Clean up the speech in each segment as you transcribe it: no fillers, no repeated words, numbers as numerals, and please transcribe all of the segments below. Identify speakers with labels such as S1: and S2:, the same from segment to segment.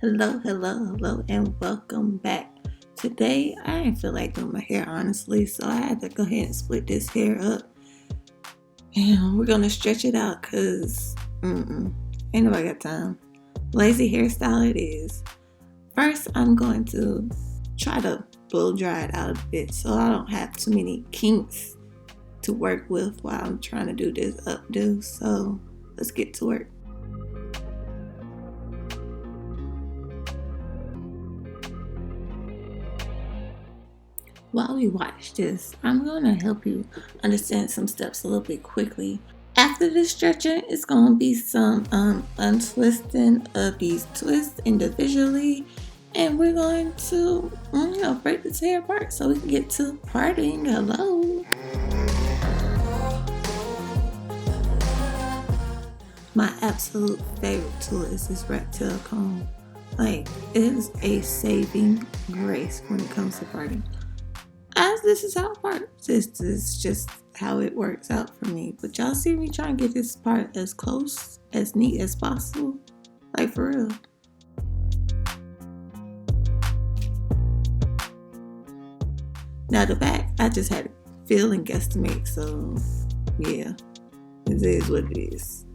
S1: Hello, and welcome back. Today, I didn't feel like doing my hair, honestly, so I had to go ahead and split this hair up. And we're going to stretch it out because, ain't nobody got time. Lazy hairstyle it is. First, I'm going to try to blow dry it out a bit so I don't have too many kinks to work with while I'm trying to do this updo. So, let's get to work. While we watch this, I'm going to help you understand some steps a little bit quickly. After the stretching, it's going to be some untwisting of these twists individually, and we're going to break this hair apart so we can get to parting. Hello. My absolute favorite tool is this rat tail comb. Like, it is a saving grace when it comes to parting. As this is how it works. This is just how it works out for me. But y'all see me trying to get this part as close, as neat as possible. Like, for real. Now the back, I just had to feel and guesstimate. So, yeah. It is what it is.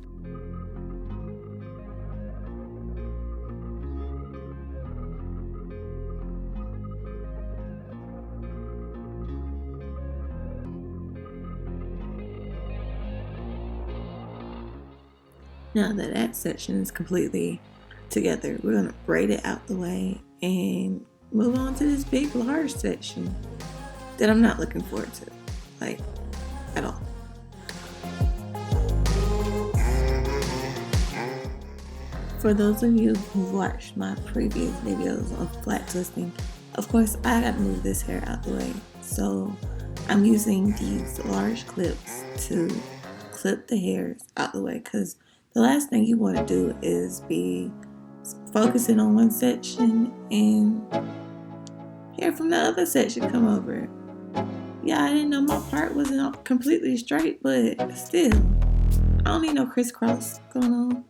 S1: Now that section is completely together, we're going to braid it out the way and move on to this big, large section that I'm not looking forward to, like, at all. For those of you who watched my previous videos on flat twisting, of course, I got to move this hair out the way. So I'm using these large clips to clip the hairs out the way, because the last thing you want to do is be focusing on one section and hair from the other section come over. Yeah, I didn't know my part wasn't completely straight, but still, I don't need no crisscross going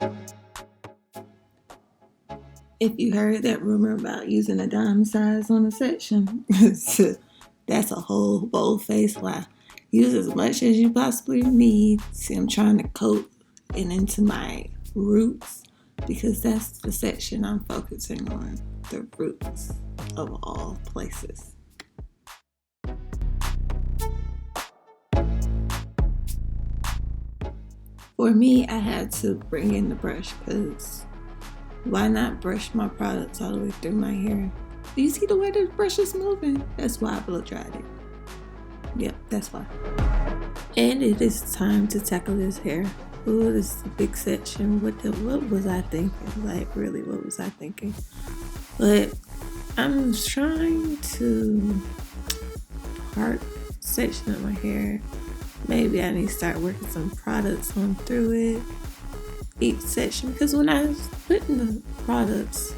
S1: on. If you heard that rumor about using a dime size on a section, that's a whole bold-faced lie. Use as much as you possibly need. See, I'm trying to coat it into my roots because that's the section I'm focusing on, the roots of all places. For me, I had to bring in the brush because why not brush my products all the way through my hair? Do you see the way the brush is moving? That's why I blow dried it. Yep, that's why. And it is time to tackle this hair. Ooh, this is a big section. What was I thinking? Like, really, what was I thinking? But I'm trying to part section of my hair. Maybe I need to start working some products on through it. Each section, because when I was putting the products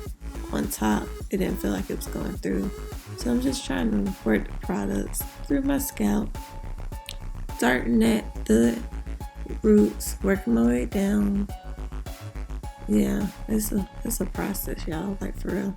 S1: on top, it didn't feel like it was going through. So I'm just trying to work the products through my scalp, starting at the roots, working my way down. Yeah, it's a process, y'all, like, for real.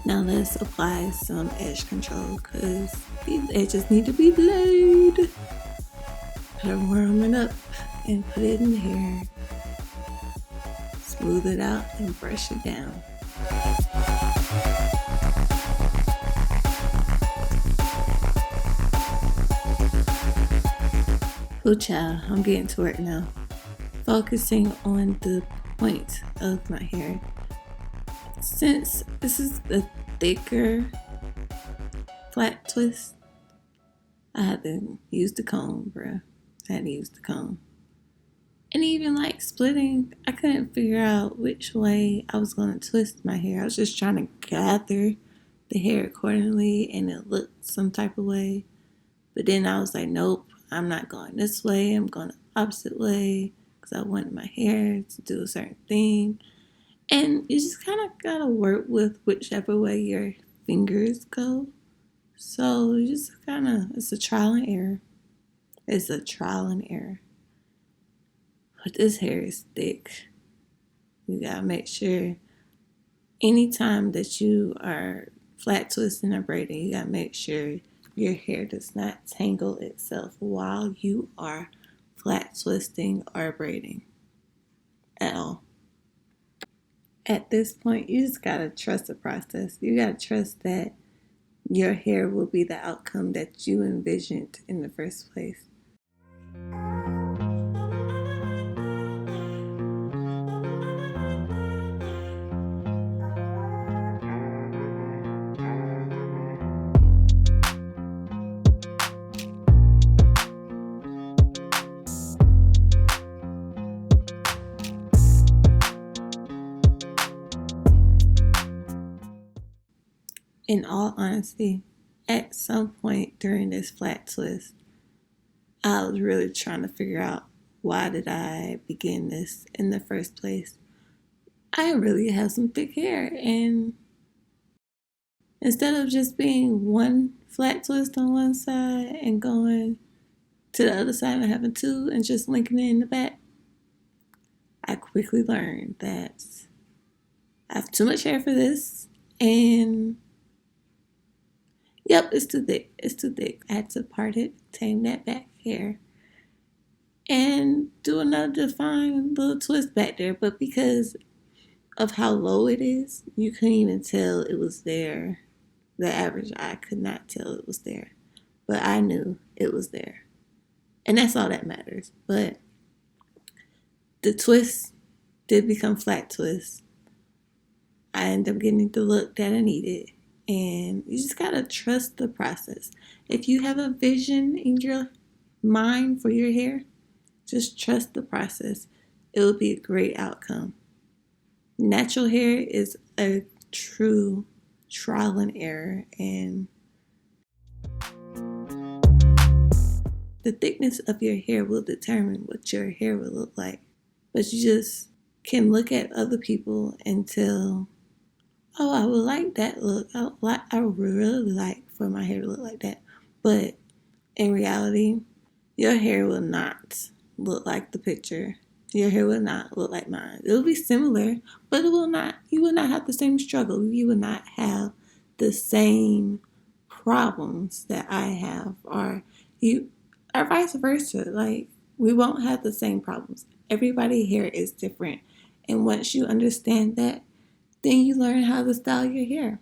S1: Now let's apply some edge control because these edges need to be blade. Put them warming up and put it in the hair. Smooth it out and brush it down. Oh child, I'm getting to work now. Focusing on the point of my hair. Since this is the thicker flat twist, I had to use the comb, bruh. I had to use the comb. And even like splitting, I couldn't figure out which way I was going to twist my hair. I was just trying to gather the hair accordingly and it looked some type of way. But then I was like, nope, I'm not going this way. I'm going the opposite way because I wanted my hair to do a certain thing. And you just kind of got to work with whichever way your fingers go. So you just kind of, it's a trial and error. It's a trial and error. But this hair is thick. You gotta make sure anytime that you are flat twisting or braiding, you gotta make sure your hair does not tangle itself while you are flat twisting or braiding at all. At this point, you just gotta trust the process. You gotta trust that your hair will be the outcome that you envisioned in the first place. In all honesty, at some point during this flat twist, I was really trying to figure out why did I begin this in the first place. I really have some thick hair, and instead of just being one flat twist on one side and going to the other side and having two and just linking it in the back, I quickly learned that I have too much hair for this, and yep, it's too thick. It's too thick. I had to part it, tame that back hair, and do another defined little twist back there. But because of how low it is, you couldn't even tell it was there. The average eye could not tell it was there. But I knew it was there. And that's all that matters. But the twist did become flat twist. I ended up getting the look that I needed. And you just gotta trust the process. If you have a vision in your mind for your hair, just trust the process. It will be a great outcome. Natural hair is a true trial and error, and the thickness of your hair will determine what your hair will look like. But you just can look at other people and tell, oh, I would like that look. I would really like for my hair to look like that. But in reality, your hair will not look like the picture. Your hair will not look like mine. It will be similar, but it will not. You will not have the same struggle. You will not have the same problems that I have, or vice versa. Like, we won't have the same problems. Everybody's hair is different, and once you understand that, then you learn how to style your hair,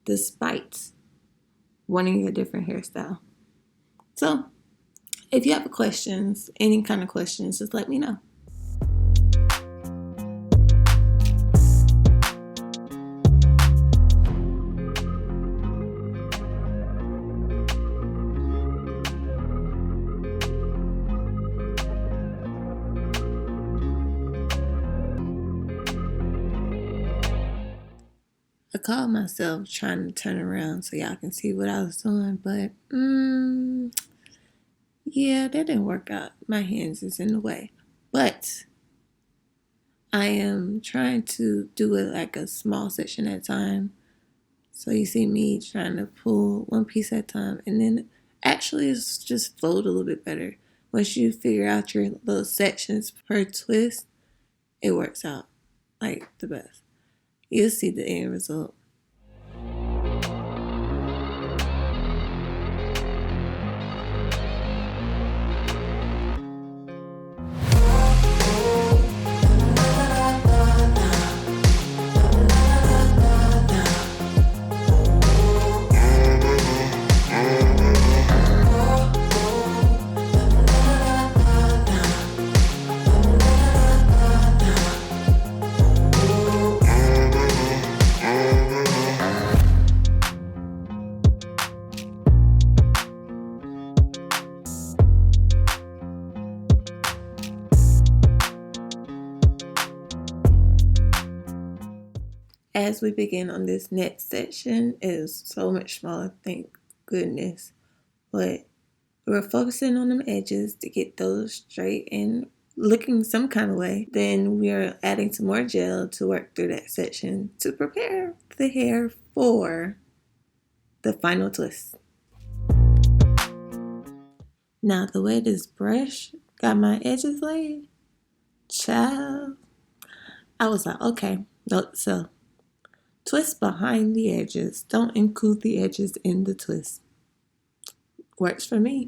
S1: despite wanting a different hairstyle. So, if you have questions, any kind of questions, just let me know. I called myself trying to turn around so y'all can see what I was doing, but yeah, that didn't work out. My hands is in the way. But I am trying to do it like a small section at a time. So you see me trying to pull one piece at a time, and then actually it's just flowed a little bit better. Once you figure out your little sections per twist, it works out like the best. You'll see the end result. as we begin on this next section, it is so much smaller, thank goodness. But we're focusing on them edges to get those straight and looking some kind of way. Then we're adding some more gel to work through that section to prepare the hair for the final twist. Now the way this brush got my edges laid, child, I was like, okay, no, so twist behind the edges. Don't include the edges in the twist. Works for me.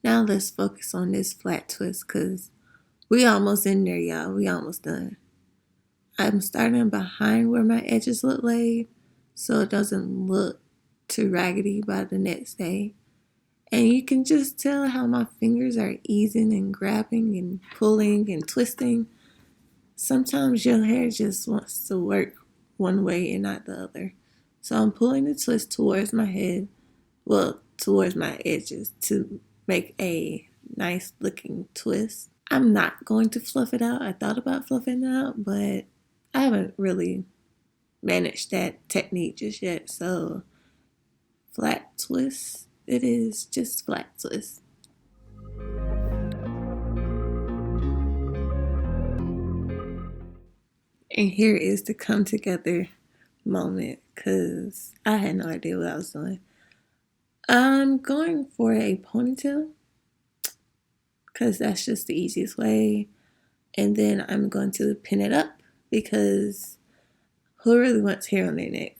S1: Now let's focus on this flat twist because we almost in there, y'all. We almost done. I'm starting behind where my edges look laid so it doesn't look too raggedy by the next day. And you can just tell how my fingers are easing and grabbing and pulling and twisting. Sometimes your hair just wants to work one way and not the other. So I'm pulling the twist towards my head, well, towards my edges to make a nice looking twist. I'm not going to fluff it out. I thought about fluffing it out, but I haven't really managed that technique just yet. So flat twist, it is just flat twist. And here is the come together moment because I had no idea what I was doing. I'm going for a ponytail because that's just the easiest way. And then I'm going to pin it up because who really wants hair on their neck?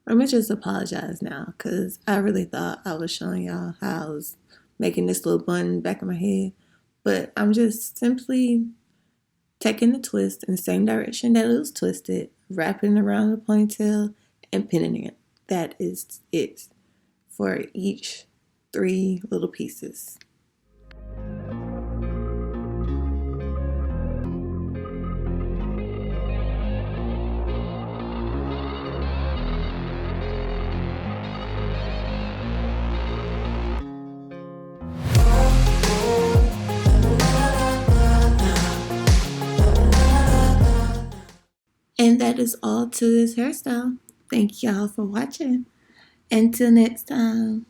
S1: I'm gonna just apologize now because I really thought I was showing y'all how I was making this little bun back of my head, but I'm just simply taking the twist in the same direction that it was twisted, wrapping it around the ponytail and pinning it. That is it for each 3 little pieces. And that is all to this hairstyle. Thank y'all for watching. Until next time.